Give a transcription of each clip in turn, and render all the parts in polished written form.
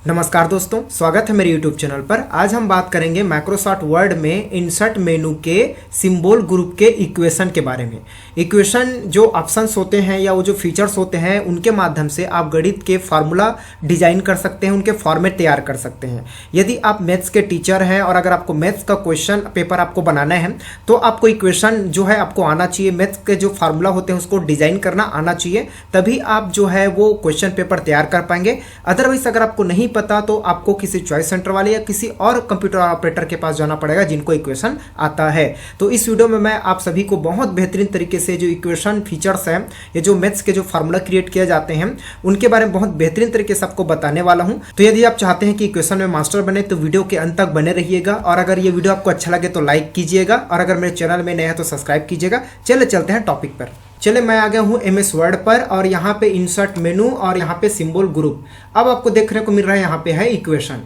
नमस्कार दोस्तों, स्वागत है मेरे YouTube चैनल पर। आज हम बात करेंगे माइक्रोसॉफ्ट वर्ड में इंसर्ट मेनू के सिंबल ग्रुप के इक्वेशन के बारे में। इक्वेशन जो ऑप्शंस होते हैं या वो जो फीचर्स होते हैं उनके माध्यम से आप गणित के फार्मूला डिजाइन कर सकते हैं, उनके फॉर्मेट तैयार कर सकते हैं। यदि आप मैथ्स के टीचर हैं और अगर आपको मैथ्स का क्वेश्चन पेपर आपको बनाना है तो आपको इक्वेशन जो है आपको आना चाहिए, मैथ्स के जो फार्मूला होते हैं उसको डिजाइन करना आना चाहिए, तभी आप जो है वो क्वेश्चन पेपर तैयार कर पाएंगे। अदरवाइज अगर आपको नहीं पता तो आपको किसी चॉइस सेंटर वाले या किसी और कंप्यूटर ऑपरेटर के पास जाना पड़ेगा जिनको इक्वेशन आता है। तो इस वीडियो में मैं आप सभी को बहुत बेहतरीन तरीके से जो इक्वेशन फीचर्स हैं, ये जो मैथ्स के जो फार्मूला क्रिएट किए जाते हैं उनके बारे में बहुत बेहतरीन तरीके से आपको बताने वाला हूं। तो यदि आप चाहते हैं कि इक्वेशन में मास्टर बने तो वीडियो के अंत तक बने रहिएगा, और अगर ये वीडियो आपको अच्छा लगे तो लाइक कीजिएगा, और अगर मेरे चैनल में नया है तो सब्सक्राइब कीजिएगा। चलिए चलते हैं टॉपिक पर। चले, मैं आ गया हूँ MS वर्ड पर और यहाँ पे इंसर्ट मेनू और यहाँ पे सिंबल ग्रुप। अब आपको देखने को मिल रहा है यहाँ पे है इक्वेशन।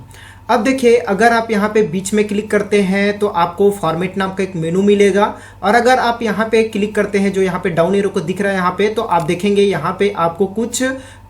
अब देखिए, अगर आप यहाँ पे बीच में क्लिक करते हैं तो आपको फॉर्मेट नाम का एक मेनू मिलेगा, और अगर आप यहाँ पे क्लिक करते हैं जो यहाँ पे डाउन एरो को दिख रहा है यहाँ पे, तो आप देखेंगे यहाँ पे आपको कुछ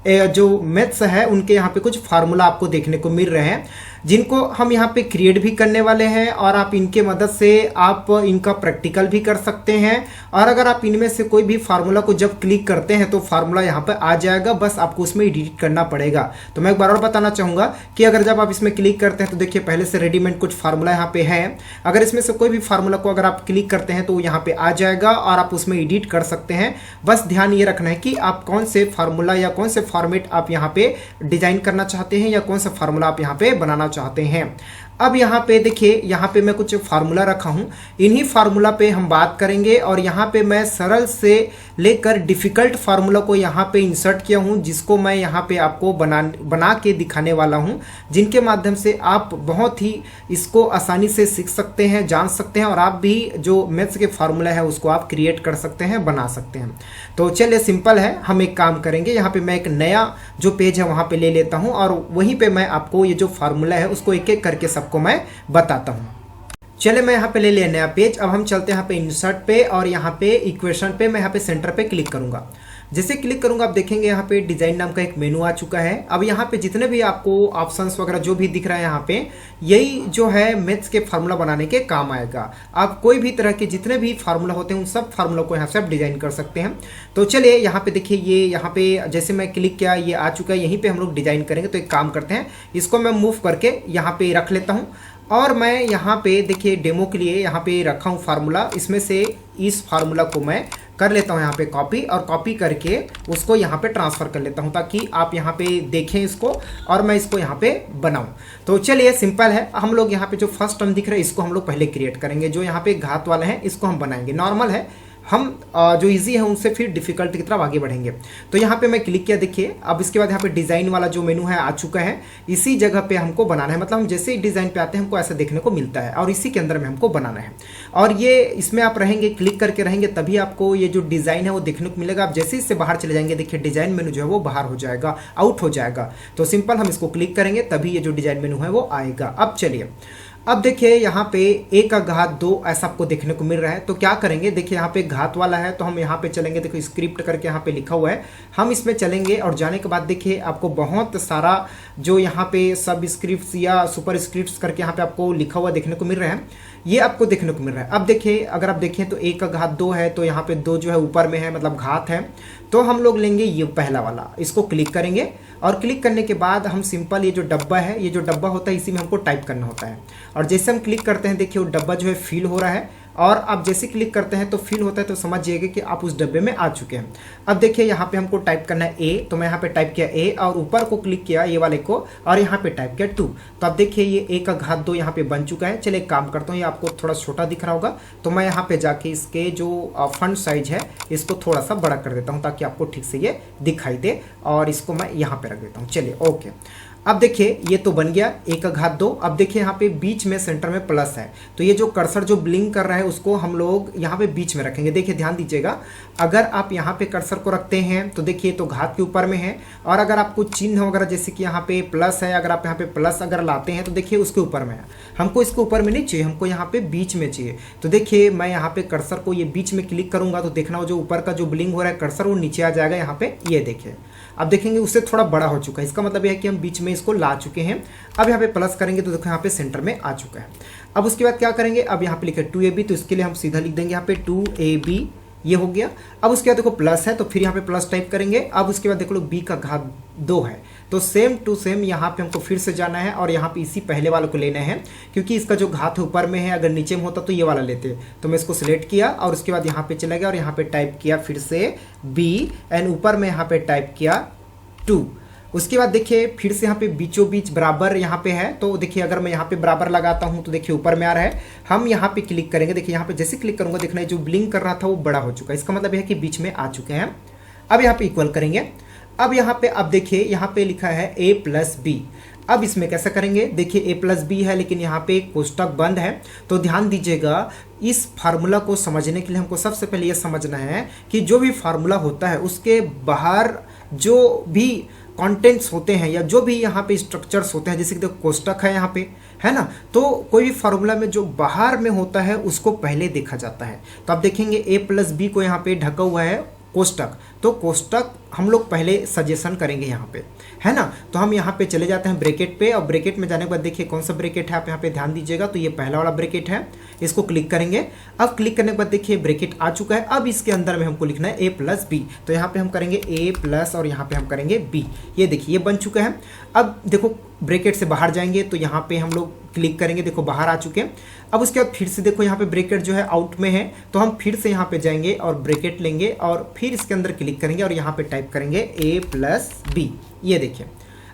जो मैथ्स है उनके यहाँ पे कुछ फार्मूला आपको देखने को मिल रहे हैं जिनको हम यहाँ पे क्रिएट भी करने वाले हैं, और आप इनके मदद से आप इनका प्रैक्टिकल भी कर सकते हैं। और अगर आप इनमें से कोई भी फार्मूला को जब क्लिक करते हैं तो फार्मूला यहाँ पे आ जाएगा, बस आपको उसमें एडिट करना पड़ेगा। तो मैं एक बार और बताना चाहूँगा कि अगर जब आप इसमें क्लिक करते हैं तो देखिए पहले से रेडीमेड कुछ फार्मूला यहाँ पे है। अगर इसमें से कोई भी फार्मूला को अगर आप क्लिक करते हैं तो यहाँ पे आ जाएगा और आप उसमें एडिट कर सकते हैं। बस ध्यान ये रखना है कि आप कौन से फार्मूला या कौन से फॉर्मेट आप यहाँ पे डिजाइन करना चाहते हैं या कौन सा फार्मूला आप यहाँ पे बनाना चाहते हैं। अब यहाँ पे देखिए, यहाँ पे मैं कुछ फार्मूला रखा हूँ, इन्हीं फार्मूला पे हम बात करेंगे। और यहाँ पे मैं सरल से लेकर डिफिकल्ट फार्मूला को यहाँ पे इंसर्ट किया हूँ, जिसको मैं यहाँ पे आपको बना के दिखाने वाला हूँ, जिनके माध्यम से आप बहुत ही इसको आसानी से सीख सकते हैं, जान सकते हैं, और आप भी जो मैथ्स के फार्मूला है उसको आप क्रिएट कर सकते हैं, बना सकते हैं। तो चलिए, सिंपल है, हम एक काम करेंगे, यहाँ पे मैं एक नया जो पेज है वहाँ पे ले लेता हूँ और वहीं पे मैं आपको ये जो फार्मूला है उसको एक एक करके सबको मैं बताता हूँ। चले, मैं यहाँ पे ले लिया नया पेज। अब हम चलते हैं यहाँ पे इंसर्ट पे और यहाँ पे इक्वेशन पे। मैं यहाँ पे सेंटर पे क्लिक करूंगा। जैसे क्लिक करूंगा आप देखेंगे यहाँ पे डिजाइन नाम का एक मेनू आ चुका है। अब यहाँ पे जितने भी आपको ऑप्शंस वगैरह जो भी दिख रहा है यहाँ पे, यही जो है मैथ्स के फार्मूला बनाने के काम आएगा। आप कोई भी तरह के जितने भी फार्मूला होते हैं उन सब फार्मूला को यहाँ से आप डिजाइन कर सकते हैं। तो चलिए, यहाँ पे देखिए, ये यहाँ पे जैसे मैं क्लिक किया ये आ चुका है, यहीं पे हम लोग डिजाइन करेंगे। तो एक काम करते हैं, इसको मैं मूव करके यहाँ पे रख लेता हूँ, और मैं यहाँ पे देखिए डेमो के लिए यहाँ पे रखा हूँ फार्मूला। इसमें से इस फार्मूला को मैं कर लेता हूँ यहाँ पे कॉपी, और कॉपी करके उसको यहाँ पे ट्रांसफ़र कर लेता हूँ ताकि आप यहाँ पे देखें इसको और मैं इसको यहाँ पे बनाऊँ। तो चलिए, सिंपल है, हम लोग यहाँ पे जो फर्स्ट टर्म दिख रहा है इसको हम लोग पहले क्रिएट करेंगे। जो यहाँ पे घात वाला है इसको हम बनाएंगे, नॉर्मल है, हम जो इजी है उनसे फिर डिफिकल्ट की तरफ आगे बढ़ेंगे। तो यहाँ पे मैं क्लिक किया, देखिए अब इसके बाद यहाँ पे डिज़ाइन वाला जो मेनू है आ चुका है। इसी जगह पे हमको बनाना है, मतलब हम जैसे ही डिज़ाइन पे आते हैं हमको ऐसा देखने को मिलता है, और इसी के अंदर में हमको बनाना है। और ये इसमें आप रहेंगे, क्लिक करके रहेंगे, तभी आपको ये जो डिज़ाइन है वो देखने को मिलेगा। आप जैसे इससे बाहर चले जाएंगे, देखिए डिज़ाइन मेनू जो है वो बाहर हो जाएगा, आउट हो जाएगा। तो सिंपल हम इसको क्लिक करेंगे तभी ये जो डिज़ाइन मेनू है वो आएगा। अब चलिए, अब देखिए यहाँ पे 1 का घात 2 ऐसा आपको देखने को मिल रहा है। तो क्या करेंगे, देखिए यहाँ पे घात वाला है तो हम यहाँ पे चलेंगे, देखो स्क्रिप्ट करके यहाँ पे लिखा हुआ है, हम इसमें चलेंगे। और जाने के बाद देखिए आपको बहुत सारा जो यहाँ पे सब स्क्रिप्ट्स या सुपर स्क्रिप्ट्स करके यहाँ पे आपको लिखा हुआ देखने को मिल रहा है, ये आपको देखने को मिल रहा है। अब देखिए, अगर आप देखें तो 1 का घात 2 है, तो यहाँ पे 2 जो है ऊपर में है, मतलब घात है। तो हम लोग लेंगे ये पहला वाला, इसको क्लिक करेंगे, और क्लिक करने के बाद हम सिंपल ये जो डब्बा है, ये जो डब्बा होता है इसी में हमको टाइप करना होता है। और जैसे हम क्लिक करते हैं देखिए वो डब्बा जो है फिल हो रहा है, और आप जैसे क्लिक करते हैं तो फिल होता है, तो समझ जाइए कि आप उस डब्बे में आ चुके हैं। अब देखिए यहाँ पे हमको टाइप करना है ए, तो मैं यहाँ पे टाइप किया ए, और ऊपर को क्लिक किया ये वाले को, और यहाँ पे टाइप किया 2। तो अब देखिए ये 1 का घात 2 यहाँ पे बन चुका है। चलिए एक काम करता हूँ, ये आपको थोड़ा छोटा दिख रहा होगा, तो मैं यहाँ पे जाके इसके जो फंट साइज है इसको थोड़ा सा बड़ा कर देता हूँ ताकि आपको ठीक से ये दिखाई दे, और इसको मैं यहाँ पे रख देता हूँ। चलिए ओके, अब देखिए ये तो बन गया 1 का घात 2। अब देखिए यहाँ पे बीच में सेंटर में प्लस है, तो ये जो कर्सर जो ब्लिंक कर रहा है उसको हम लोग यहाँ पे बीच में रखेंगे। देखिए ध्यान दीजिएगा, अगर आप यहाँ पे कर्सर को रखते हैं तो देखिए तो घात के ऊपर में है, और अगर आपको चिन्ह वगैरह जैसे कि यहाँ पे प्लस है, अगर आप यहाँ पे प्लस अगर लाते हैं तो देखिए उसके ऊपर में है। हमको इसके ऊपर में नहीं चाहिए, हमको यहाँ पे बीच में चाहिए। तो देखिए मैं यहाँ पे कर्सर को ये बीच में क्लिक करूंगा तो देखना वो जो ऊपर का जो ब्लिंक हो रहा है कर्सर वो नीचे आ जाएगा यहाँ पे, ये देखिए। अब देखेंगे उससे थोड़ा बड़ा हो चुका है, इसका मतलब यह है कि हम बीच में इसको ला चुके हैं। अब यहाँ पे प्लस करेंगे तो देखो यहाँ पे सेंटर में आ चुका है। अब उसके बाद क्या करेंगे, अब यहाँ पे लिखे 2ab, तो इसके लिए हम सीधा लिख देंगे यहाँ पे 2ab, ये हो गया। अब उसके बाद देखो प्लस है तो फिर यहाँ पे प्लस टाइप करेंगे। अब उसके बाद देखो b का घात 2 है, तो सेम टू सेम यहाँ पे हमको फिर से जाना है और यहाँ पे इसी पहले वाले को लेना है, क्योंकि इसका जो घात ऊपर में है, अगर नीचे में होता तो ये वाला लेते। तो मैं इसको सिलेक्ट किया और उसके बाद यहाँ पे चला गया और यहाँ पे टाइप किया फिर से b एंड ऊपर में यहाँ पे टाइप किया 2। उसके बाद देखिए फिर से यहाँ पे बीचों बीच बराबर यहाँ पे है, तो देखिए अगर मैं यहाँ पे बराबर लगाता हूँ तो देखिए ऊपर में आ रहा है। हम यहाँ पे क्लिक करेंगे, देखिए यहाँ पे जैसे क्लिक करूंगा देखना है जो ब्लिंक कर रहा था वो बड़ा हो चुका है, इसका मतलब है कि बीच में आ चुके हैं। अब यहाँ पे इक्वल करेंगे। अब यहाँ पे अब देखिए यहाँ पे लिखा है a प्लस बी। अब इसमें कैसे करेंगे, देखिए a प्लस बी है लेकिन यहाँ पे कोष्टक बंद है, तो ध्यान दीजिएगा इस फार्मूला को समझने के लिए हमको सबसे पहले ये समझना है कि जो भी फार्मूला होता है उसके बाहर जो भी कंटेंट्स होते हैं या जो भी यहाँ पे स्ट्रक्चर्स होते हैं, जैसे कि देखो कोष्टक है यहाँ पे, है ना, तो कोई भी फार्मूला में जो बाहर में होता है उसको पहले देखा जाता है। तो आप देखेंगे a प्लस बी को यहाँ पे ढका हुआ है कोष्टक, तो कोष्टक हम लोग पहले सजेशन करेंगे यहाँ पे, है ना। तो हम यहाँ पे चले जाते हैं ब्रैकेट पे, और ब्रैकेट में जाने के बाद देखिए कौन सा ब्रैकेट है, आप यहाँ पे ध्यान दीजिएगा, तो ये पहला वाला ब्रैकेट है, इसको क्लिक करेंगे। अब क्लिक करने के बाद देखिए ब्रैकेट आ चुका है। अब इसके अंदर में हमको लिखना है a प्लस बी, तो यहाँ पे हम करेंगे a प्लस और यहाँ पे हम करेंगे b, ये देखिए ये बन चुका है। अब देखो ब्रैकेट से बाहर जाएंगे तो यहाँ पे हम लोग क्लिक करेंगे, देखो बाहर आ चुके हैं। अब उसके बाद फिर से देखो यहाँ पे ब्रैकेट जो है आउट में है, तो हम फिर से यहाँ पे जाएंगे और ब्रैकेट लेंगे और फिर इसके अंदर क्लिक करेंगे और यहाँ पे टाइप करेंगे a प्लस बी, ये देखिए।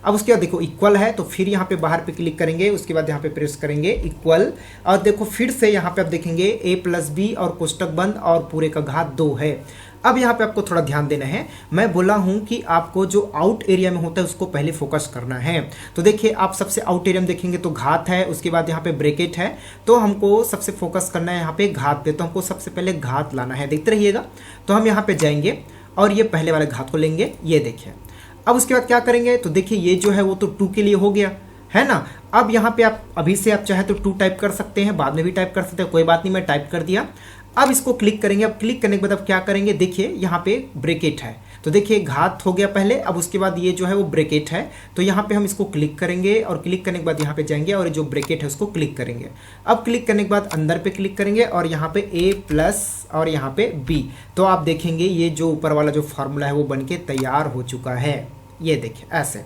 अब उसके बाद देखो इक्वल है, तो फिर यहाँ पे बाहर पे क्लिक करेंगे, उसके बाद यहाँ पे प्रेस करेंगे इक्वल, और देखो फिर से यहाँ पे आप देखेंगे a प्लस बी और कोष्टक बंद और पूरे का घात 2 है। अब यहाँ पे आपको थोड़ा ध्यान देना है, मैं बोला हूँ कि आपको जो आउट एरिया में होता है उसको पहले फोकस करना है। तो देखिए आप सबसे आउट एरिया में देखेंगे तो घात है, उसके बाद यहाँ पे ब्रैकेट है, तो हमको सबसे फोकस करना है यहाँ पे घात पे, तो हमको सबसे पहले घात लाना है, देखते रहिएगा। तो हम यहाँ पे जाएंगे और ये पहले वाले घात को लेंगे, ये देखिए। अब उसके बाद क्या करेंगे, तो देखिए ये जो है वो तो 2 के लिए हो गया, है ना। अब यहाँ पे आप अभी से आप चाहे तो 2 टाइप कर सकते हैं, बाद में भी टाइप कर सकते हैं, कोई बात नहीं, मैं टाइप कर दिया। अब इसको क्लिक करेंगे। अब क्लिक करने के बाद अब क्या करेंगे, देखिए यहाँ पे ब्रैकेट है, तो देखिए घात हो गया पहले, अब उसके बाद ये जो है वो ब्रैकेट है, तो यहाँ पे हम इसको क्लिक करेंगे और क्लिक करने के बाद यहाँ पे जाएंगे और जो ब्रैकेट है उसको क्लिक करेंगे। अब क्लिक करने के बाद अंदर पे क्लिक करेंगे और यहाँ पे a प्लस और यहाँ पे b, तो आप देखेंगे ये जो ऊपर वाला जो फार्मूला है वो बनके तैयार हो चुका है, ये देखिए ऐसे।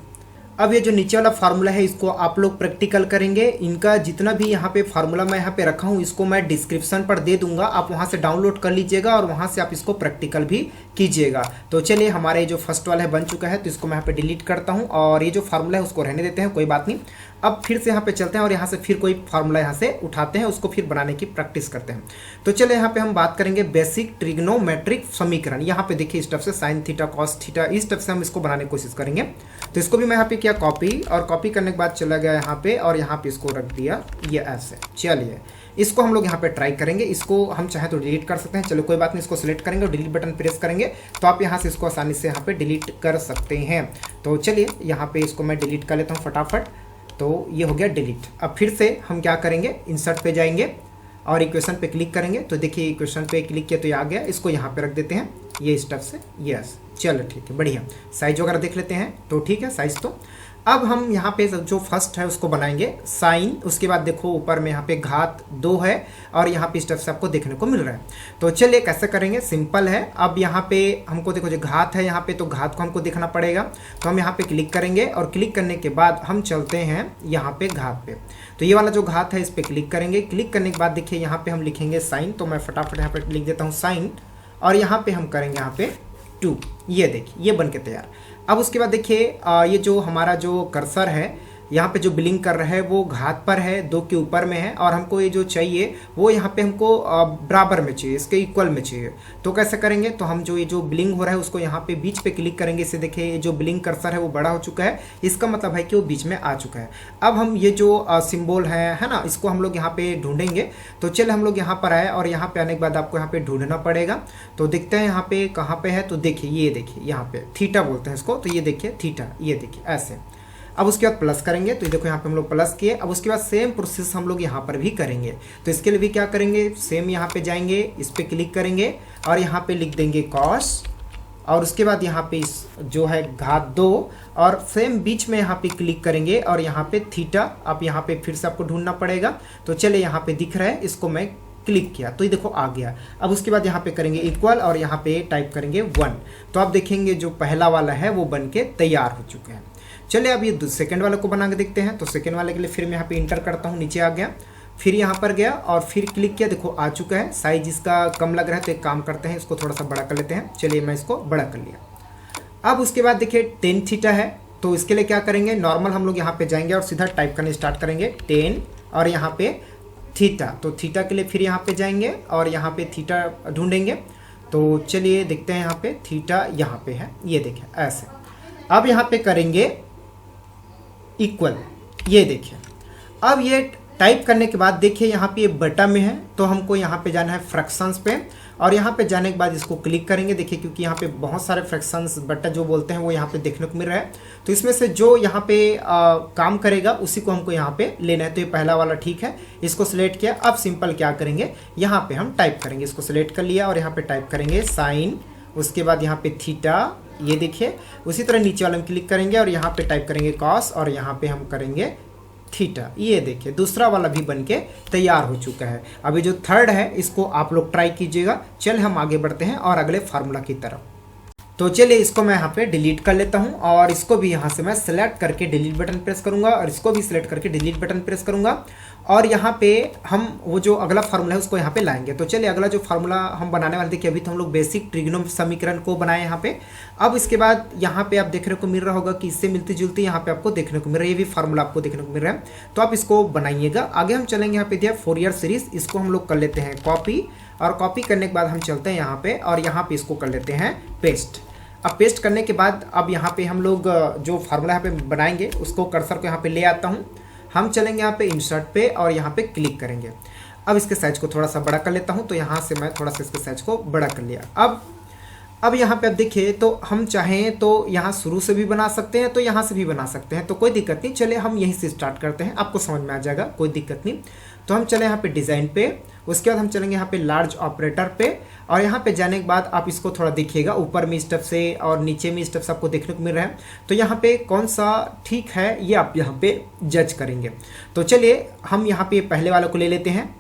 अब ये जो नीचे वाला फार्मूला है इसको आप लोग प्रैक्टिकल करेंगे। इनका जितना भी यहाँ पे फार्मूला मैं यहाँ पे रखा हूँ इसको मैं डिस्क्रिप्शन पर दे दूंगा, आप वहाँ से डाउनलोड कर लीजिएगा और वहाँ से आप इसको प्रैक्टिकल भी कीजिएगा। तो चलिए हमारे जो फर्स्ट वाला है बन चुका है, तो इसको मैं यहाँ पे डिलीट करता हूँ और ये जो फार्मूला है उसको रहने देते हैं, कोई बात नहीं। अब फिर से यहाँ पे चलते हैं और यहाँ से फिर कोई फार्मूला यहाँ से उठाते हैं, उसको फिर बनाने की प्रैक्टिस करते हैं। तो चलिए यहाँ पे हम बात करेंगे बेसिक ट्रिग्नोमेट्रिक समीकरण। यहाँ पे देखिए इस तरफ से साइन थीटा कॉस थीटा, इस तरफ से हम इसको बनाने की कोशिश करेंगे। तो इसको भी मैं यहाँ पे किया कॉपी, और कॉपी करने के बाद चला गया यहाँ पे और यहाँ पे इसको रख दिया ये ऐसे। चलिए इसको हम लोग यहाँ पे ट्राई करेंगे, इसको हम चाहे तो डिलीट कर सकते हैं, चलो कोई बात नहीं, इसको सिलेक्ट करेंगे और डिलीट बटन प्रेस करेंगे तो आप यहाँ से इसको आसानी से यहाँ पे डिलीट कर सकते हैं। तो चलिए यहाँ पे इसको मैं डिलीट कर लेता हूँ फटाफट, तो ये हो गया डिलीट। अब फिर से हम क्या करेंगे, इंसर्ट पे जाएंगे और इक्वेशन पे क्लिक करेंगे, तो देखिए इक्वेशन पे क्लिक किया तो ये आ गया, इसको यहाँ पे रख देते हैं ये स्टेप से, यस चलो ठीक है बढ़िया। साइज वगैरह देख लेते हैं, तो ठीक है साइज। तो अब हम यहाँ पे जो फर्स्ट है उसको बनाएंगे साइन, उसके बाद देखो ऊपर में यहाँ पे घात 2 है और यहाँ पे स्टेप से आपको देखने को मिल रहा है। तो चलिए कैसे करेंगे, सिंपल है। अब यहाँ पे हमको देखो जो घात है यहाँ पे, तो घात को हमको देखना पड़ेगा, तो हम यहाँ पे क्लिक करेंगे और क्लिक करने के बाद हम चलते हैं यहाँ पे घात पे। तो ये वाला जो घात है इस पर क्लिक करेंगे, क्लिक करने के बाद देखिए यहाँ पे हम लिखेंगे साइन, तो मैं फटाफट यहाँ पे लिख देता हूँ साइन और यहाँ पे हम करेंगे यहाँ पे 2, ये देखिए ये बन के तैयार। अब उसके बाद देखिए ये जो हमारा जो कर्सर है यहाँ पे जो ब्लिंक कर रहा है वो घात पर है, 2 के ऊपर में है, और हमको ये जो चाहिए वो यहाँ पे हमको बराबर में चाहिए, इसके इक्वल में चाहिए। तो कैसे करेंगे, तो हम जो ये जो ब्लिंक हो रहा है उसको यहाँ पे बीच पे क्लिक करेंगे, इससे देखिए ये जो ब्लिंक कर्सर है वो बड़ा हो चुका है, इसका मतलब है कि वो बीच में आ चुका है। अब हम ये जो सिम्बोल है ना, इसको हम लोग यहाँ पे ढूंढेंगे। तो चल हम लोग यहाँ पर आए और यहाँ पे आने के बाद आपको यहाँ पे ढूंढना पड़ेगा। तो देखते हैं यहाँ पे कहाँ पे है, तो देखिए ये देखिए यहाँ पे थीटा बोलते हैं इसको, तो ये देखिए थीटा, ये देखिए ऐसे। अब उसके बाद प्लस करेंगे, तो देखो यहाँ पे हम लोग प्लस किए। अब उसके बाद सेम प्रोसेस हम लोग यहाँ पर भी करेंगे। तो इसके लिए भी क्या करेंगे, सेम यहाँ पे जाएंगे, इस पे क्लिक करेंगे और यहाँ पे लिख देंगे कॉस और उसके बाद यहाँ पे इस जो है घात 2 और सेम बीच में यहाँ पे क्लिक करेंगे और यहाँ पे थीटा, आप यहाँ पे फिर से आपको ढूंढना पड़ेगा। तो चलिए यहाँ पे दिख रहा है, इसको मैं क्लिक किया तो ये देखो आ गया। अब उसके बाद यहाँ पे करेंगे इक्वल और यहाँ पे टाइप करेंगे 1। तो आप देखेंगे जो पहला वाला है वो बन के तैयार हो चुके हैं। चलिए अब ये सेकेंड वाले को बना के देखते हैं। तो सेकेंड वाले के लिए फिर मैं यहाँ पे इंटर करता हूँ, नीचे आ गया, फिर यहाँ पर गया और फिर क्लिक किया, देखो आ चुका है। साइज इसका कम लग रहा है तो एक काम करते हैं, इसको थोड़ा सा बड़ा कर लेते हैं। चलिए मैं इसको बड़ा कर लिया। अब उसके बाद देखिए 10 थीटा है, तो इसके लिए क्या करेंगे, नॉर्मल हम लोग यहाँ पे जाएंगे और सीधा टाइप करने स्टार्ट करेंगे 10 और यहाँ पे थीटा। तो थीटा के लिए फिर यहाँ पे जाएंगे और यहाँ पे थीटा ढूंढेंगे। तो चलिए देखते हैं, यहाँ पे थीटा यहाँ पे है, ये देखिए ऐसे। अब यहाँ पे करेंगे इक्वल, ये देखिए। अब ये टाइप करने के बाद देखिए यहाँ पे ये बटा में है, तो हमको यहाँ पे जाना है फ्रैक्शंस पे और यहाँ पे जाने के बाद इसको क्लिक करेंगे। देखिए क्योंकि यहाँ पे बहुत सारे फ्रैक्शंस बटा जो बोलते हैं वो यहाँ पे देखने को मिल रहा है, तो इसमें से जो यहाँ पे काम करेगा उसी को हमको यहाँ पे लेना है। तो ये पहला वाला ठीक है, इसको सिलेक्ट किया। अब सिंपल क्या करेंगे, यहाँ पे हम टाइप करेंगे, इसको सिलेक्ट कर लिया और यहाँ पे टाइप करेंगे साइन, उसके बाद यहाँ पे थीटा, ये देखिए। उसी तरह नीचे वाले में क्लिक करेंगे और यहाँ पे टाइप करेंगे कॉस और यहाँ पे हम करेंगे थीटा, ये देखिए दूसरा वाला भी बनके तैयार हो चुका है। अभी जो थर्ड है इसको आप लोग ट्राई कीजिएगा। चल हम आगे बढ़ते हैं और अगले फार्मूला की तरफ। तो चलिए इसको मैं यहाँ पे डिलीट कर लेता हूँ और इसको भी यहाँ से मैं सेलेक्ट करके डिलीट बटन प्रेस करूंगा और इसको भी सिलेक्ट करके डिलीट बटन प्रेस करूंगा और यहाँ पे हम वो जो अगला फार्मूला है उसको यहाँ पे लाएंगे। तो चलिए अगला जो फार्मूला हम बनाने वाले, देखिए अभी तो हम लोग बेसिक ट्रिग्नोमेट्री समीकरण को बनाए यहाँ पे। अब इसके बाद यहाँ पे आप देखने को मिल रहा होगा कि इससे मिलती जुलती यहाँ पे आपको देखने को मिल रहा है, ये भी फार्मूला आपको देखने को मिल रहा है, तो आप इसको बनाइएगा। आगे हम चलेंगे, यहाँ पे दिया फोरियर सीरीज, इसको हम लोग कर लेते हैं कॉपी और कॉपी करने के बाद हम चलते हैं यहाँ पे और यहाँ पे इसको कर लेते हैं पेस्ट। अब पेस्ट करने के बाद अब यहाँ पे हम लोग जो फार्मूला यहाँ पे बनाएंगे उसको कर्सर को यहाँ पे ले आता हूँ। हम चलेंगे यहाँ पे इंसर्ट पे और यहाँ पे क्लिक करेंगे। अब इसके साइज को थोड़ा सा बड़ा कर लेता हूँ, तो यहाँ से मैं थोड़ा सा इसके साइज को बड़ा कर लिया। अब यहाँ पे आप देखिए तो हम चाहें तो यहाँ शुरू से भी बना सकते हैं, तो यहाँ से भी बना सकते हैं, तो कोई दिक्कत नहीं। चलिए हम यहीं से स्टार्ट करते हैं, आपको समझ में आ जाएगा, कोई दिक्कत नहीं। तो हम चले यहाँ पे डिज़ाइन पे, उसके बाद हम चलेंगे यहाँ पे लार्ज ऑपरेटर पे और यहाँ पे जाने के बाद आप इसको थोड़ा देखिएगा, ऊपर में स्टेप से और नीचे में स्टेप से आपको देखने को मिल रहा है। तो यहाँ पे कौन सा ठीक है ये आप यहाँ पे जज करेंगे। तो चलिए हम यहाँ पे पहले वाले को ले लेते हैं।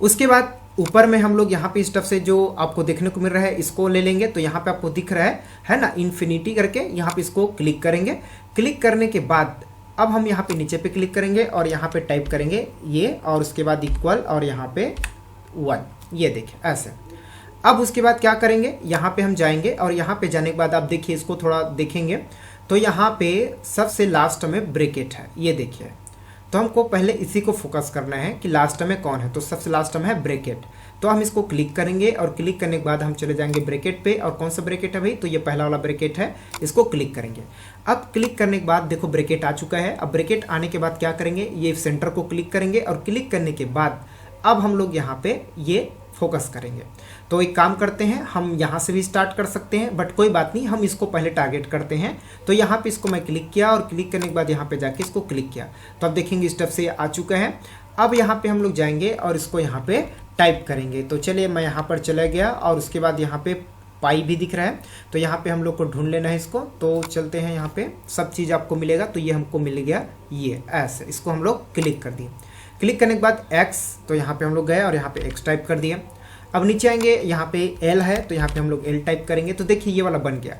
उसके बाद ऊपर में हम लोग यहाँ पे स्टेप से जो आपको देखने को मिल रहा है इसको ले लेंगे। तो यहाँ पे आपको दिख रहा है ना, इन्फिनिटी करके, यहाँ पे इसको क्लिक करेंगे। क्लिक करने के बाद अब हम यहाँ पे नीचे पे क्लिक करेंगे और यहाँ पे टाइप करेंगे ये और उसके बाद इक्वल और यहाँ पे 1, ये देखिए ऐसे। अब उसके बाद क्या करेंगे, यहाँ पे हम जाएंगे और यहाँ पे जाने के बाद आप देखिए इसको थोड़ा देखेंगे तो यहाँ पे सबसे लास्ट में ब्रैकेट है, ये देखिए। तो हमको पहले इसी को फोकस करना है कि लास्ट में कौन है, तो सबसे लास्ट में है ब्रैकेट। तो हम इसको क्लिक करेंगे और क्लिक करने के बाद हम चले जाएंगे ब्रैकेट पे। और कौन सा ब्रैकेट है भाई, तो ये पहला वाला ब्रैकेट है, इसको क्लिक करेंगे। अब क्लिक करने के बाद देखो ब्रैकेट आ चुका है। अब ब्रैकेट आने के बाद क्या करेंगे, ये सेंटर को क्लिक करेंगे और क्लिक करने के बाद अब हम लोग यहाँ पे ये फोकस करेंगे। तो एक काम करते हैं, हम यहाँ से भी स्टार्ट कर सकते हैं, बट कोई बात नहीं, हम इसको पहले टारगेट करते हैं। तो यहाँ पे इसको मैं क्लिक किया और क्लिक करने के बाद यहाँ पे जाके इसको क्लिक किया, तो आप देखेंगे स्टेप से आ चुका है। अब यहाँ पे हम लोग जाएंगे और इसको यहाँ पे टाइप करेंगे। तो चलिए मैं यहाँ पर चला गया और उसके बाद यहाँ पे पाई भी दिख रहा है, तो यहाँ पे हम लोग को ढूंढ लेना है इसको। तो चलते हैं, यहाँ पे सब चीज़ आपको मिलेगा। तो ये हमको मिल गया, ये ऐसे, इसको हम लोग क्लिक कर दिए। क्लिक करने के बाद एक्स, तो यहाँ पे हम लोग गए और यहाँ पे एक्स टाइप कर दिया। अब नीचे आएंगे, यहाँ पे एल है, तो यहाँ पे हम लोग एल टाइप करेंगे। तो देखिए ये वाला बन गया।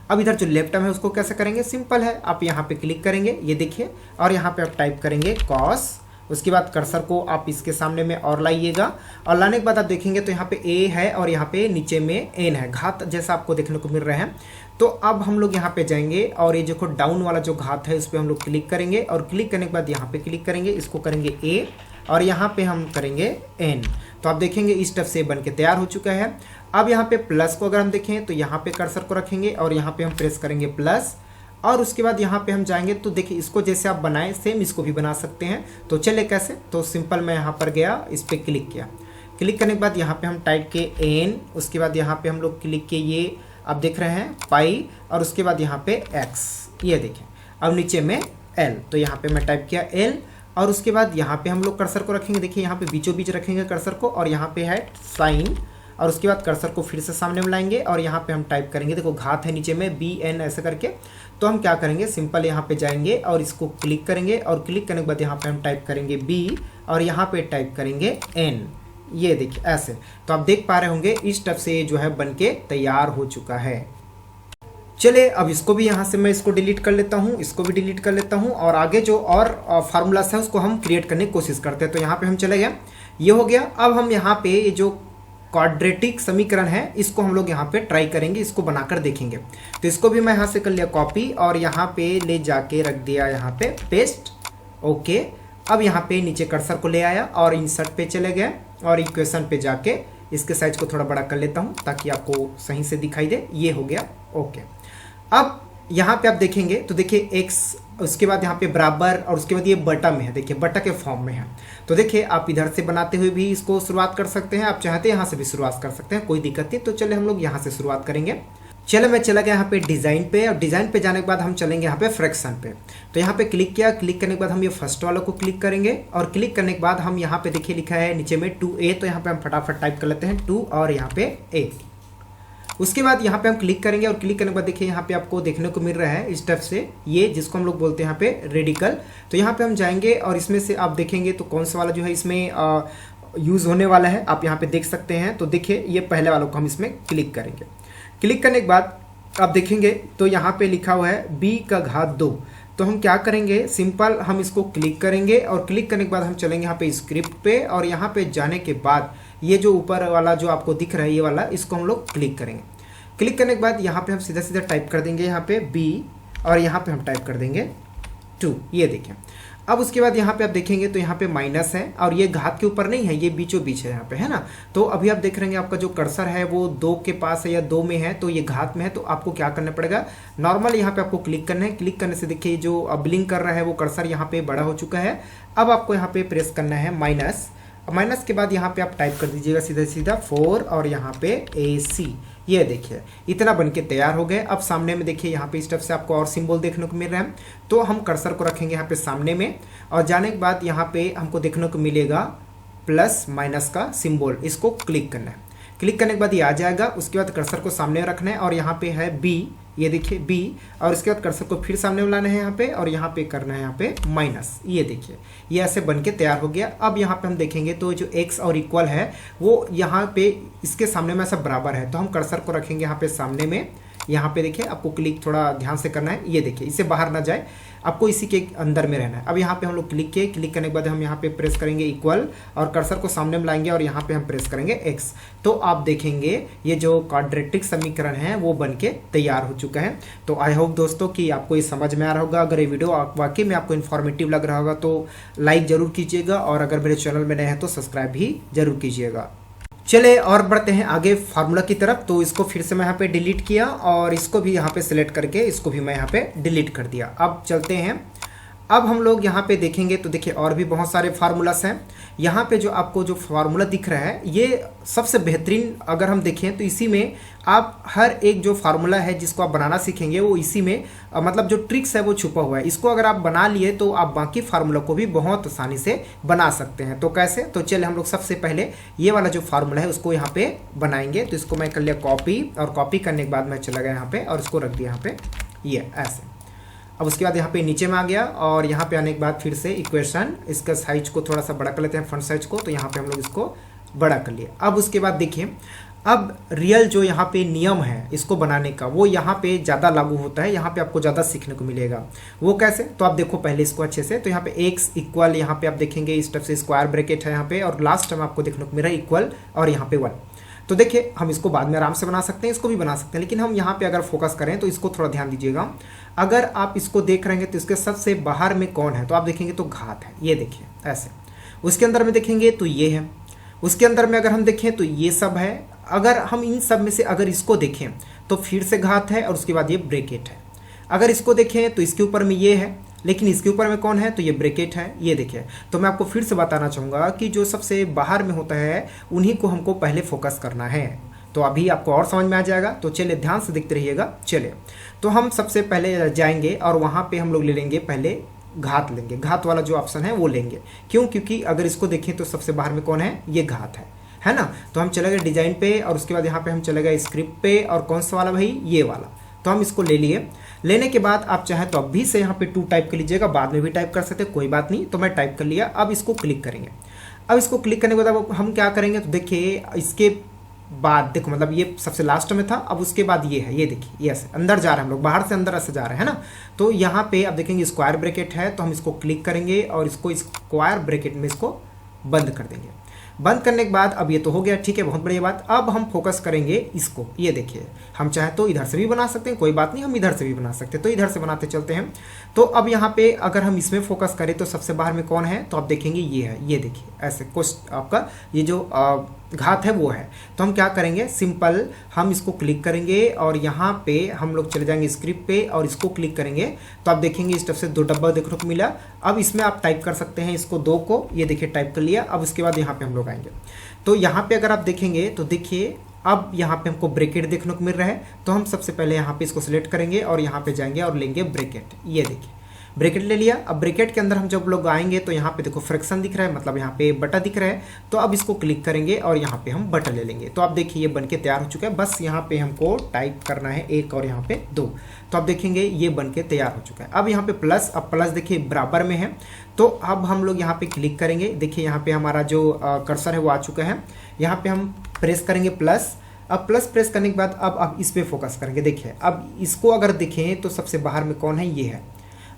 अब इधर जो लेफ्ट में है उसको कैसे करेंगे, सिंपल है, आप यहाँ पे क्लिक करेंगे, ये देखिए, और यहाँ पे आप टाइप करेंगे कॉस। उसके बाद कर्सर को आप इसके सामने में और लाइएगा और लाने के बाद आप देखेंगे तो यहाँ पे ए है और यहाँ पे नीचे में एन है, घात जैसा आपको देखने को मिल रहा है। तो अब हम लोग यहाँ पे जाएंगे और ये देखो डाउन वाला जो घात है उस पर हम लोग क्लिक करेंगे और क्लिक करने के बाद यहाँ पे क्लिक करेंगे, इसको करेंगे ए और यहाँ पे हम करेंगे एन। तो आप देखेंगे इस स्टेप से बन के तैयार हो चुका है। अब यहाँ पे प्लस को अगर हम देखें तो यहाँ पे कर्सर को रखेंगे और यहाँ पे हम प्रेस करेंगे प्लस और उसके बाद यहाँ पे हम जाएंगे। तो देखिए इसको जैसे आप बनाएं सेम इसको भी बना सकते हैं। तो चले कैसे, तो सिंपल मैं यहाँ पर गया, इस पर क्लिक किया। क्लिक करने के बाद यहाँ पे हम टाइप किए एन, उसके बाद यहाँ पे हम लोग क्लिक किए, ये आप देख रहे हैं पाई, और उसके बाद यहाँ पे एक्स, ये देखें। अब नीचे में एल, तो यहाँ पे मैं टाइप किया एल और उसके बाद यहाँ पे हम लोग कर्सर को रखेंगे। देखिए यहाँ पे बीचों बीच रखेंगे कर्सर को और यहाँ पे है साइन और उसके बाद कर्सर को फिर से सामने में लाएंगे और यहाँ पे हम टाइप करेंगे, देखो घात है नीचे में BN ऐसे करके। तो हम क्या करेंगे, सिंपल यहाँ पे जाएंगे और इसको क्लिक करेंगे और क्लिक करने के बाद यहाँ पे हम टाइप करेंगे B और यहाँ पे टाइप करेंगे N। ये देखिए ऐसे। तो आप देख पा रहे होंगे इस स्टेप से ये जो है बन के तैयार हो चुका है। चलिए अब इसको भी यहाँ से मैं इसको डिलीट कर लेता हूँ, इसको भी डिलीट कर लेता हूँ और आगे जो और फार्मूलास है उसको हम क्रिएट करने की कोशिश करते हैं। तो यहाँ पे हम चले गए, ये हो गया। अब हम यहाँ पे ये जो क्वाड्रेटिक समीकरण है इसको हम लोग यहाँ पे ट्राई करेंगे, इसको बनाकर देखेंगे। तो इसको भी मैं यहाँ से कर लिया कॉपी और यहाँ पे ले जाके रख दिया यहाँ पे पेस्ट। ओके, अब यहाँ पे नीचे कर्सर को ले आया और इंसर्ट पे चले गए और इक्वेशन पे जाके इसके साइज को थोड़ा बड़ा कर लेता हूँ ताकि आपको सही से दिखाई दे। ये हो गया। ओके, अब यहाँ पे आप देखेंगे तो देखिए x, उसके बाद यहाँ पे बराबर और उसके बाद ये बटा में है, देखिए बटा के फॉर्म में है। तो देखिए आप इधर से बनाते हुए भी इसको शुरुआत कर सकते हैं, आप चाहते हैं यहाँ से भी शुरुआत कर सकते हैं, कोई दिक्कत नहीं। तो चले हम लोग यहाँ से शुरुआत करेंगे। चले मैं चला गया यहाँ पे डिज़ाइन पे और डिज़ाइन पे जाने के बाद हम चलेंगे यहाँ पे फ्रैक्शन पे। तो यहाँ पे क्लिक किया, क्लिक करने के बाद हम ये फर्स्ट वाला को क्लिक करेंगे और क्लिक करने के बाद हम यहाँ पे देखिए लिखा है नीचे में 2a, तो यहाँ पे हम फटाफट टाइप कर लेते हैं 2 और यहाँ पे a। उसके बाद यहाँ पे हम क्लिक करेंगे और क्लिक करने के बाद देखिए यहाँ पे आपको देखने को मिल रहा है इस स्टेप से ये जिसको हम लोग बोलते हैं यहाँ पे रेडिकल। तो यहाँ पे हम जाएंगे और इसमें से आप देखेंगे तो कौन सा वाला जो है इसमें यूज़ होने वाला है आप यहाँ पे देख सकते हैं। तो देखिए ये पहले वालों को हम इसमें क्लिक करेंगे। क्लिक करने के बाद आप देखेंगे तो यहाँ पे लिखा हुआ है b का घात 2। तो हम क्या करेंगे, सिंपल हम इसको क्लिक करेंगे और क्लिक करने के बाद हम चलेंगे यहाँ पे स्क्रिप्ट पे और यहाँ पे जाने के बाद ये जो ऊपर वाला जो आपको दिख रहा है ये वाला, इसको हम लोग क्लिक करेंगे। क्लिक करने के बाद यहाँ पे हम सीधा सीधा टाइप कर देंगे यहाँ पे b और यहाँ पे हम टाइप कर देंगे 2। ये देखें। अब उसके बाद यहाँ पे आप देखेंगे तो यहाँ पे माइनस है और ये घात के ऊपर नहीं है, ये बीचों बीच है यहाँ पे, है ना। तो अभी आप देख रहे हैं आपका जो कर्सर है वो 2 के पास है या 2 में है, तो ये घात में है। तो आपको क्या करना पड़ेगा, नॉर्मल यहाँ पे आपको क्लिक करना है। क्लिक करने से देखिए जो ब्लिंक कर रहा है वो कर्सर यहाँ पे बड़ा हो चुका है। अब आपको यहाँ पे प्रेस करना है माइनस। माइनस के बाद यहाँ पे आप टाइप कर दीजिएगा सीधा सीधा 4 और यहाँ पे AC। ये देखिए इतना बनके तैयार हो गए। अब सामने में देखिए यहाँ पे इस तरफ से आपको और सिंबल देखने को मिल रहा है। तो हम कर्सर को रखेंगे यहाँ पे सामने में और जाने के बाद यहाँ पे हमको देखने को मिलेगा प्लस माइनस का सिंबल, इसको क्लिक करना है। क्लिक करने के बाद ये आ जाएगा। उसके बाद कर्सर को सामने रखना है और यहाँ पे है B, ये देखिए B और उसके बाद कर्सर को फिर सामने लाना है यहाँ पे और यहाँ पे करना है यहाँ पे माइनस। ये देखिए ये ऐसे बन के तैयार हो गया। अब यहाँ पे हम देखेंगे तो जो x और इक्वल है वो यहाँ पे इसके सामने में ऐसा बराबर है। तो हम कर्सर को रखेंगे यहाँ पे सामने में। यहाँ पे देखिए आपको क्लिक थोड़ा ध्यान से करना है। ये देखिए इससे बाहर ना जाए, आपको इसी के अंदर में रहना है। अब यहाँ पे हम लोग क्लिक किए, क्लिक करने के बाद हम यहाँ पे प्रेस करेंगे इक्वल और कर्सर को सामने में लाएंगे और यहाँ पे हम प्रेस करेंगे x। तो आप देखेंगे ये जो क्वाड्रेटिक समीकरण है वो बन के तैयार हो चुका है। तो आई होप दोस्तों कि आपको ये समझ में आ रहा होगा। अगर ये वीडियो वाकई में आपको इन्फॉर्मेटिव लग रहा होगा तो लाइक जरूर कीजिएगा और अगर मेरे चैनल में नए हैं तो सब्सक्राइब भी जरूर कीजिएगा। चले और बढ़ते हैं आगे फार्मूला की तरफ। तो इसको फिर से मैं यहाँ पे डिलीट किया और इसको भी यहाँ पे सिलेक्ट करके इसको भी मैं यहाँ पे डिलीट कर दिया। अब चलते हैं, अब हम लोग यहाँ पे देखेंगे तो देखिए और भी बहुत सारे फार्मूलास हैं। यहाँ पे जो आपको जो फार्मूला दिख रहा है ये सबसे बेहतरीन, अगर हम देखें तो इसी में आप हर एक जो फार्मूला है जिसको आप बनाना सीखेंगे वो इसी में मतलब जो ट्रिक्स है वो छुपा हुआ है। इसको अगर आप बना लिए तो आप बाकी फार्मूला को भी बहुत आसानी से बना सकते हैं। तो कैसे, तो चले हम लोग सबसे पहले ये वाला जो फार्मूला है उसको यहाँ पे बनाएंगे। तो इसको मैं कर लिया कॉपी और कॉपी करने के बाद मैं चला गया यहाँ पे और इसको रख दिया यहाँ पे ये ऐसे। अब उसके बाद यहाँ पे नीचे में आ गया और यहाँ पे आने के बाद फिर से इक्वेशन, इसका साइज को थोड़ा सा बड़ा कर लेते हैं फ्रंट साइज को। तो यहाँ पे हम लोग इसको बड़ा कर लिए। अब उसके बाद देखिए अब रियल जो यहाँ पे नियम है इसको बनाने का वो यहाँ पे ज़्यादा लागू होता है, यहाँ पे आपको ज़्यादा सीखने को मिलेगा। वो कैसे, तो आप देखो पहले इसको अच्छे से। तो यहाँ पे x इक्वल, यहाँ पे आप देखेंगे इस तरफ से स्क्वायर ब्रैकेट है यहाँ पे और लास्ट टाइम आपको देखने को मिल रहा है इक्वल और यहाँ पे 1। तो देखिए हम इसको बाद में आराम से बना सकते हैं, इसको भी बना सकते हैं, लेकिन हम यहाँ पे अगर फोकस करें तो इसको थोड़ा ध्यान दीजिएगा। अगर आप इसको देख रहे हैं तो इसके सबसे बाहर में कौन है, तो आप देखेंगे तो घात है, ये देखिए ऐसे। उसके अंदर में देखेंगे तो ये है, उसके अंदर में अगर हम देखें तो ये सब है। अगर हम इन सब में से अगर इसको देखें तो फिर से घात है और उसके बाद ये ब्रैकेट है। अगर इसको देखें तो इसके ऊपर में ये है, लेकिन इसके ऊपर में कौन है, तो ये ब्रैकेट है, ये देखिए। तो मैं आपको फिर से बताना चाहूँगा कि जो सबसे बाहर में होता है उन्हीं को हमको पहले फोकस करना है। तो अभी आपको और समझ में आ जाएगा। तो चलिए ध्यान से देखते रहिएगा। चलिए तो हम सबसे पहले जाएंगे और वहाँ पे हम लोग ले लेंगे पहले घात लेंगे, घात वाला जो ऑप्शन है वो लेंगे। क्यों, क्योंकि अगर इसको देखें तो सबसे बाहर में कौन है, ये घात है है ना। तो हम चले गए डिजाइन पे और उसके बाद यहाँ पे हम चले गए स्क्रिप्ट पे, और कौन सा वाला भाई, ये वाला। तो हम इसको ले लिए। लेने के बाद आप चाहे तो अभी से यहाँ पे 2 टाइप कर लीजिएगा, बाद में भी टाइप कर सकते हैं, कोई बात नहीं। तो मैं टाइप कर लिया। अब इसको क्लिक करेंगे। अब इसको क्लिक करने के बाद अब हम क्या करेंगे, तो देखिए इसके बाद देखो, मतलब ये सबसे लास्ट में था, अब उसके बाद ये है, ये देखिए ये ऐसे अंदर जा रहे हैं हम लोग, बाहर से अंदर ऐसे जा रहे हैं ना। तो यहाँ पे आप देखेंगे स्क्वायर ब्रैकेट है, तो हम इसको क्लिक करेंगे और इसको स्क्वायर ब्रैकेट में इसको बंद कर देंगे। बंद करने के बाद अब ये तो हो गया, ठीक है, बहुत बढ़िया बात। अब हम फोकस करेंगे इसको, ये देखिए हम चाहे तो इधर से भी बना सकते हैं, कोई बात नहीं, हम इधर से भी बना सकते हैं, तो इधर से बनाते चलते हैं। तो अब यहाँ पे अगर हम इसमें फोकस करें तो सबसे बाहर में कौन है, तो आप देखेंगे ये है, ये देखिए ऐसे कुछ आपका ये जो घात है वो है। तो हम क्या करेंगे, सिंपल हम इसको क्लिक करेंगे और यहाँ पे हम लोग चले जाएंगे स्क्रिप्ट पे और इसको क्लिक करेंगे। तो आप देखेंगे इस तरफ से 2 डब्बा देखने को मिला। अब इसमें आप टाइप कर सकते हैं इसको 2 को, ये देखिए टाइप कर लिया। अब उसके बाद यहाँ पे हम लोग आएंगे, तो यहाँ पे अगर आप देखेंगे तो देखिए अब यहाँ पे हमको ब्रैकेट देखने को मिल रहा है। तो हम सबसे पहले यहाँ पे इसको सिलेक्ट करेंगे और यहाँ पे जाएंगे और लेंगे ब्रैकेट, ये देखिए ब्रैकेट ले लिया। अब ब्रैकेट के अंदर हम जब लोग आएंगे तो यहाँ पे देखो फ्रैक्शन दिख रहा है, मतलब यहाँ पे बटा दिख रहा है। तो अब इसको क्लिक करेंगे और यहाँ पे हम बटा ले लेंगे। तो आप देखिए ये बनके तैयार हो चुका है। बस यहाँ पे हमको टाइप करना है 1 और यहाँ पे 2। तो आप देखेंगे ये बनके तैयार हो चुका है। अब यहाँ पे प्लस, अब प्लस देखिए बराबर में है। तो अब हम लोग यहाँ पे क्लिक करेंगे, देखिए यहाँ पे हमारा जो कर्सर है वो आ चुका है। यहाँ पे हम प्रेस करेंगे प्लस। अब प्लस प्रेस करने के बाद अब इस पे फोकस करेंगे। देखिए अब इसको अगर देखें तो सबसे बाहर में कौन है, ये है।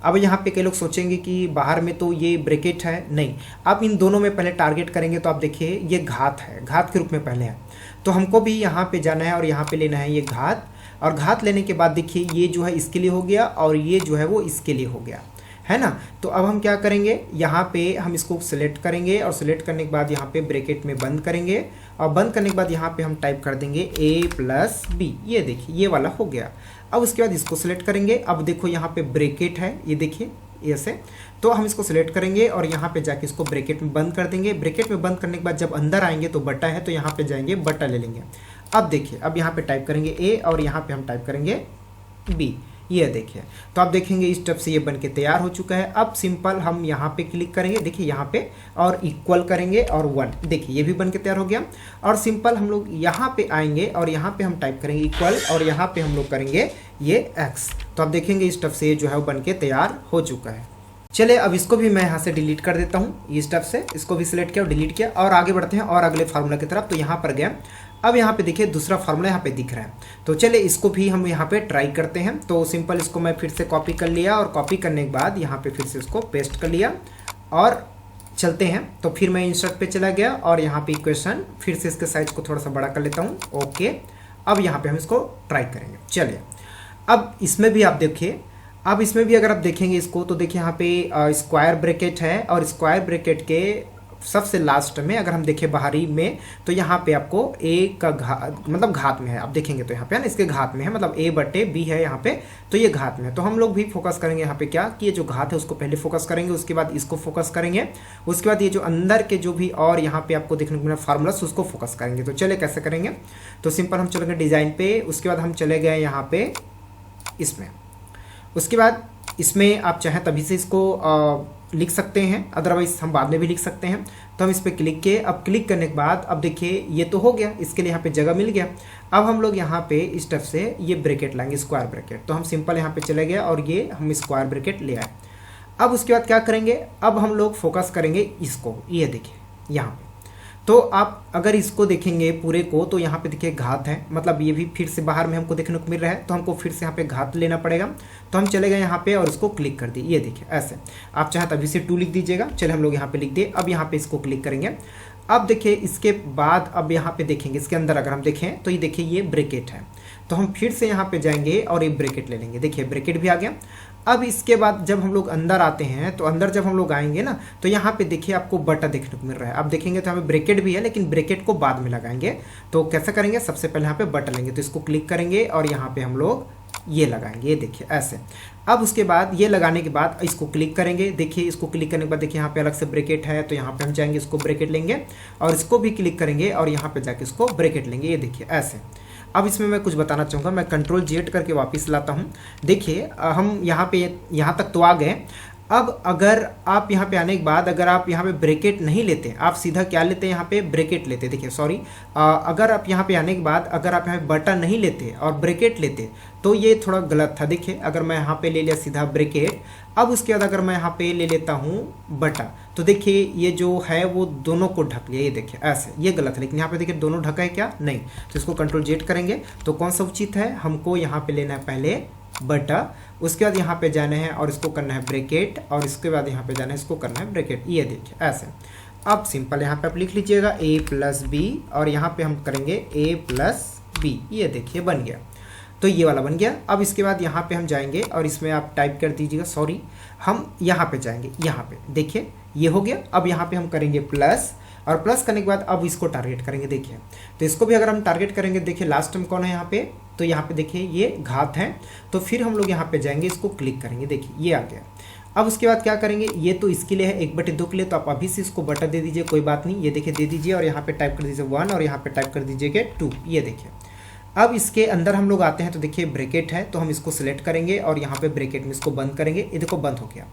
अब यहाँ पे कई लोग सोचेंगे कि बाहर में तो ये ब्रैकेट है, नहीं, आप इन दोनों में पहले टारगेट करेंगे। तो आप देखिए ये घात है, घात के रूप में पहले है। तो हमको भी यहाँ पे जाना है और यहाँ पे लेना है ये घात, और घात लेने के बाद देखिए ये जो है इसके लिए हो गया और ये जो है वो इसके लिए हो गया, है ना। तो अब हम क्या करेंगे, यहाँ पे हम इसको सिलेक्ट करेंगे और सिलेक्ट करने के बाद यहाँ पे ब्रैकेट में बंद करेंगे, और बंद करने के बाद यहाँ पे हम टाइप कर देंगे a+b, ये देखिए ये वाला हो गया। अब उसके बाद इसको सिलेक्ट करेंगे। अब देखो यहाँ पे ब्रैकेट है, ये देखिए ऐसे। तो हम इसको सिलेक्ट करेंगे और यहाँ पे जाके इसको ब्रैकेट में बंद कर देंगे। ब्रैकेट में बंद करने के बाद जब अंदर आएंगे तो बटा है, तो यहाँ पे जाएंगे बटा ले लेंगे। अब देखिए अब यहाँ पे टाइप करेंगे a और यहाँ पे हम टाइप करेंगे b, ये देखिए। तो आप देखेंगे इस स्टेप से ये बनके तैयार हो चुका है। अब सिंपल हम यहाँ पे क्लिक करेंगे, देखिए यहाँ पे, और इक्वल करेंगे और 1, देखिए ये भी बनके तैयार हो गया। और सिंपल हम लोग यहाँ पे आएंगे और यहाँ पे हम टाइप करेंगे इक्वल, और यहाँ पे हम लोग करेंगे ये x। तो आप देखेंगे इस स्टेप से ये जो है वो बनके तैयार हो चुका है। चलिए अब इसको भी मैं यहाँ से डिलीट कर देता हूँ, इस स्टेप से इसको भी सिलेक्ट किया और डिलीट किया, और आगे बढ़ते हैं और अगले फार्मूला की तरफ। तो यहाँ पर गया। अब यहाँ पे देखिए दूसरा फार्मूला यहाँ पे दिख रहा है। तो चलिए इसको भी हम यहाँ पे ट्राई करते हैं। तो सिंपल इसको मैं फिर से कॉपी कर लिया, और कॉपी करने के बाद यहाँ पे फिर से इसको पेस्ट कर लिया और चलते हैं। तो फिर मैं इंसर्ट पे चला गया और यहाँ पे इक्वेशन, फिर से इसके साइज को थोड़ा सा बड़ा कर लेता हूँ। ओके, अब यहाँ पे हम इसको ट्राई करेंगे। चलिए अब इसमें भी आप देखिए, अब इसमें भी अगर आप देखेंगे इसको, तो देखिए यहाँ पे स्क्वायर ब्रैकेट है, और स्क्वायर ब्रैकेट के सबसे लास्ट में अगर हम देखें बाहरी में, तो यहाँ पे आपको a का मतलब घात में है। आप देखेंगे तो यहाँ पे है ना, इसके घात में है, मतलब a/b है यहाँ पे, तो ये घात में है। तो हम लोग भी फोकस करेंगे यहाँ पे क्या, कि ये जो घात है उसको पहले फोकस करेंगे, उसके बाद इसको फोकस करेंगे, उसके बाद ये जो अंदर के जो भी और यहाँ पे आपको देखने को मिला फार्मूलास, उसको फोकस करेंगे। तो चले कैसे करेंगे, तो सिंपल हम चलेंगे डिजाइन पे, उसके बाद हम चले गए यहाँ पे इसमें, उसके बाद इसमें आप चाहें तभी से इसको लिख सकते हैं, अदरवाइज हम बाद में भी लिख सकते हैं। तो हम इस पर क्लिक किए। अब क्लिक करने के बाद अब देखिए ये तो हो गया, इसके लिए यहाँ पे जगह मिल गया। अब हम लोग यहाँ पे इस स्टेप से ये ब्रैकेट लाएंगे, स्क्वायर ब्रैकेट। तो हम सिंपल यहाँ पे चले गए और ये हम स्क्वायर ब्रैकेट ले आए। अब उसके बाद क्या करेंगे, अब हम लोग फोकस करेंगे इसको, ये देखिए यहाँ पे। तो आप अगर इसको देखेंगे पूरे को, तो यहाँ पे देखिए घात है, मतलब ये भी फिर से बाहर में हमको देखने को मिल रहा है। तो हमको फिर से यहाँ पे घात लेना पड़ेगा। तो हम चले गए यहाँ पे और इसको क्लिक कर दिए, ये देखिए ऐसे। आप चाहे तभी से 2 लिख दीजिएगा। चले हम लोग यहाँ पे लिख दिए। अब यहाँ पे इसको क्लिक करेंगे। अब देखिए इसके बाद अब यहाँ पे देखेंगे, इसके अंदर अगर हम देखें तो ये देखिए ये ब्रैकेट है। तो हम फिर से यहाँ पे जाएंगे और ये ब्रैकेट ले लेंगे। देखिए ब्रैकेट भी आ गया। अब इसके बाद जब हम लोग अंदर आते हैं, तो अंदर जब हम लोग आएंगे ना, तो यहाँ पे देखिए आपको बटा देखने को मिल रहा है। आप देखेंगे तो यहाँ पे ब्रैकेट भी है, लेकिन ब्रैकेट को बाद में लगाएंगे। तो कैसे करेंगे, सबसे पहले यहाँ पे बटा लेंगे। तो इसको क्लिक करेंगे और यहाँ पे हम लोग ये लगाएंगे, ये देखिए ऐसे। अब उसके बाद ये लगाने के बाद इसको क्लिक करेंगे। देखिए इसको क्लिक करने के बाद देखिए यहाँ पे अलग से ब्रैकेट है। तो यहाँ पे हम जाएंगे, इसको ब्रैकेट लेंगे और इसको भी क्लिक करेंगे और यहाँ पे जाके इसको ब्रैकेट लेंगे, ये देखिए ऐसे। अब इसमें मैं कुछ बताना चाहूँगा, मैं Ctrl+Z करके वापस लाता हूँ। देखिए हम यहाँ पे यहाँ तक तो आ गए। अब अगर आप यहाँ पे आने के बाद अगर आप यहाँ पे ब्रैकेट नहीं लेते, आप सीधा क्या लेते हैं, यहाँ पे ब्रैकेट लेते, देखिए सॉरी, अगर आप यहाँ पे आने के बाद अगर आप यहाँ पे बटा नहीं लेते और ब्रैकेट लेते तो ये थोड़ा गलत था। देखिए अगर मैं यहाँ पे ले लिया सीधा ब्रैकेट, अब उसके बाद अगर मैं यहाँ पे ले लेता हूँ बटा, तो देखिए ये जो है वो दोनों को ढक लिया, ये देखिए ऐसे, ये गलत है। लेकिन यहाँ पे देखिए दोनों ढका है क्या, नहीं, तो इसको कंट्रोल जेड करेंगे तो कौन सा उचित है, हमको यहाँ पे लेना है पहले बटा, उसके बाद यहाँ पे जाना है और इसको करना है ब्रैकेट, और इसके बाद यहाँ पे जाना है इसको करना है ब्रैकेट, ये देखिए ऐसे। अब सिंपल यहाँ पे आप लिख लीजिएगा a प्लस बी, और यहाँ पे हम करेंगे a प्लस बी, ये देखिए बन गया, तो ये वाला बन गया। अब इसके बाद यहाँ पे हम जाएंगे और इसमें आप टाइप कर दीजिएगा, सॉरी हम यहाँ पे जाएंगे, यहाँ पे देखिए ये हो गया। अब यहाँ पे हम करेंगे प्लस, और प्लस करने के बाद अब इसको टारगेट करेंगे, देखिए तो इसको भी अगर हम टारगेट करेंगे, देखिए लास्ट टर्म कौन है यहाँ पे, तो यहाँ पे देखिए ये घात है, तो फिर हम लोग यहाँ पे जाएंगे, इसको क्लिक करेंगे, देखिए ये आ गया। अब उसके बाद क्या करेंगे, ये तो इसके लिए है 1/2 के लिए, तो आप अभी से इसको बटा दे दीजिए, कोई बात नहीं, ये देखिए दे दीजिए, और यहाँ पे टाइप कर दीजिए 1 और यहाँ पे टाइप कर दीजिएगा 2, ये देखिए। अब इसके अंदर हम लोग आते हैं तो देखिए ब्रैकेट है, तो हम इसको सिलेक्ट करेंगे और यहाँ पे ब्रैकेट में इसको बंद करेंगे, ये देखो बंद हो गया।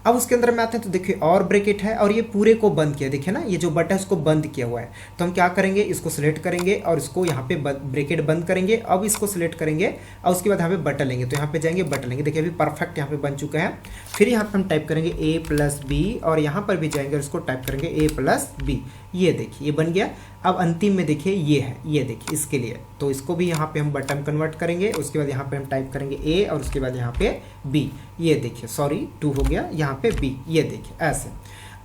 अब उसके अंदर में आते हैं तो देखिए और ब्रैकेट है, और ये पूरे को बंद किया, देखिए ना ये जो बटा है इसको बंद किया हुआ है, तो हम क्या करेंगे, इसको सिलेक्ट करेंगे और इसको यहाँ पे ब्रैकेट बंद करेंगे। अब इसको सिलेक्ट करेंगे और उसके बाद यहाँ पे बटन लेंगे, तो यहाँ पे जाएंगे बटन लेंगे, देखिए अभी परफेक्ट यहाँ पे बन चुका है। फिर यहाँ पे हम टाइप करेंगे a प्लस बी, और यहाँ पर भी जाएंगे और इसको टाइप करेंगे a प्लस बी, ये देखिए ये बन गया। अब अंतिम में देखिए ये है, ये देखिए इसके लिए, तो इसको भी यहाँ पे हम बटन कन्वर्ट करेंगे, उसके बाद यहाँ पे हम टाइप करेंगे a और उसके बाद यहाँ पे b, ये देखिए सॉरी 2 हो गया, यहाँ पे b, ये देखिए ऐसे।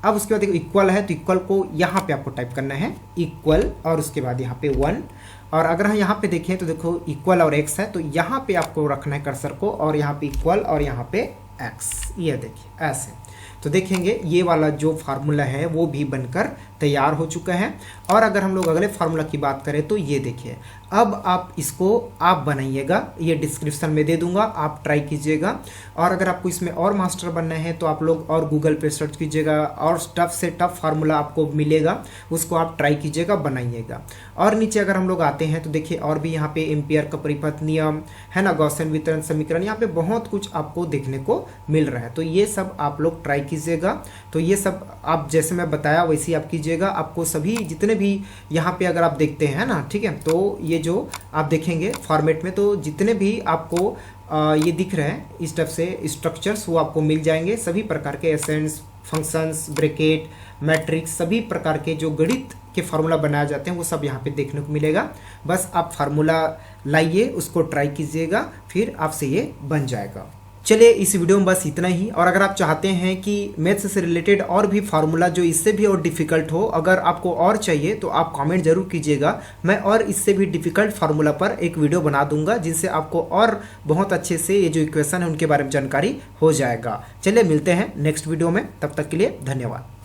अब उसके बाद देखो इक्वल है, तो इक्वल को यहाँ पे आपको टाइप करना है इक्वल, और उसके बाद यहाँ पे 1, और अगर हम यहाँ पे देखें तो देखो इक्वल और x है, तो यहाँ पे आपको रखना है कर्सर को, और यहाँ पे इक्वल और यहाँ पे x, ये देखिए ऐसे। तो देखेंगे ये वाला जो फार्मूला है वो भी बनकर तैयार हो चुका है। और अगर हम लोग अगले फार्मूला की बात करें तो ये देखिए, अब आप इसको आप बनाइएगा, ये डिस्क्रिप्शन में दे दूंगा, आप ट्राई कीजिएगा। और अगर आपको इसमें और मास्टर बनना है तो आप लोग और गूगल पे सर्च कीजिएगा, और टफ से टफ फार्मूला आपको मिलेगा, उसको आप ट्राई कीजिएगा, बनाइएगा। और नीचे अगर हम लोग आते हैं तो देखिए और भी यहाँ पे एम्पियर का परिपथ नियम है ना, गॉसियन वितरण समीकरण, यहाँ पे बहुत कुछ आपको देखने को मिल रहा है, तो ये सब आप लोग ट्राई कीजिएगा। तो ये सब आप जैसे मैं बताया वैसे ही आप कीजिएगा, आपको सभी जितने भी यहाँ पे अगर आप देखते हैं ना, ठीक है, तो ये जो आप देखेंगे फॉर्मेट में, तो जितने भी आपको ये दिख रहे हैं इस टाइप से स्ट्रक्चर्स वो आपको मिल जाएंगे, सभी प्रकार के एसेंस, फंक्शंस, ब्रैकेट, मैट्रिक्स, सभी प्रकार के जो गणित के फार्मूला बनाए जाते हैं वो सब यहाँ पे देखने को मिलेगा। बस आप फार्मूला लाइए, उसको ट्राई कीजिएगा, फिर आपसे ये बन जाएगा। चलिए इस वीडियो में बस इतना ही। और अगर आप चाहते हैं कि मैथ्स से रिलेटेड और भी फार्मूला जो इससे भी और डिफिकल्ट हो, अगर आपको और चाहिए तो आप कमेंट जरूर कीजिएगा, मैं और इससे भी डिफिकल्ट फार्मूला पर एक वीडियो बना दूंगा, जिनसे आपको और बहुत अच्छे से ये जो इक्वेशन है उनके बारे में जानकारी हो जाएगा। चलिए मिलते हैं नेक्स्ट वीडियो में, तब तक के लिए धन्यवाद।